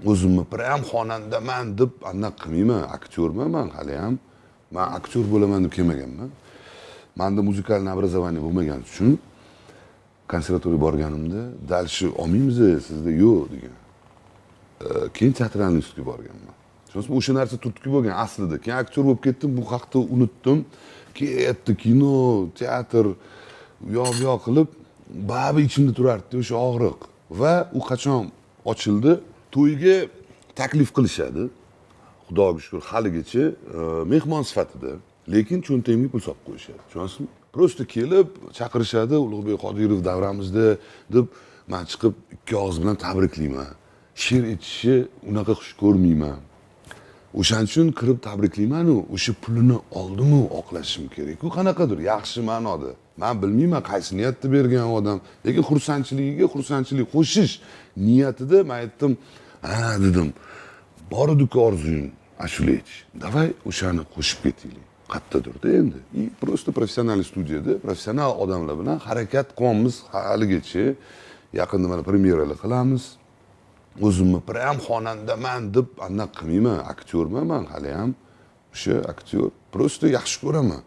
o'zimni prям xonandaman deb anaqa qilmayman, aktyorman men hali ham. Men aktyor bo'laman deb kelmaganman. Menda muzikal образование bo'lmagani uchun konservatoriyaga borganimda dalshi olmaymiz sizda yo'q degan. Keyin teatralniy institutga borganman. Tushunasizmi? O'sha narsa turtki bo'lgan aslida. Keyin aktyor bo'lib ketdim, bu haqda unutdim. Ketdi kino, teatr yoq qilib, baribir ichimda turardi o'sha og'riq. Va u qachon ochildi, to'yga taklif qilishadi. Xudoga shukr, haligacha mehmon sifatida, lekin cho'ntagimga pul solib qo'yishadi. Tushunasizmi? Prosta kelib chaqirishadi, Ulug'bek Qodirov davramizda deb men chiqib ikki og'iz bilan tabriklayman. She'r aytishni unaqa xush ko'rmayman. O'shaning uchun kirib tabriklayman-u, o'sha pulini oldim-u oqlashim kerak. U qanaqadir yaxshi ma'noda. Men bilmayman qaysi niyatda bergan odam, lekin xursandchiligiga xursandchilik qo'shish niyatida men aytdim, "Ha", dedim. Bor edi-ku orzuyim ashula aytish. Davay o'shani qo'shib ketaylik. Qattadirda endi. Prosta professional studiyada, professional odamlar bilan harakat qilyapmiz haligacha. Yaqinda mana premyeralar qilamiz. O'zimni prям xonandaman deb anaqa qilmayman, aktyorman men hali ham. O'sha aktyor prosta yaxshi ko'raman.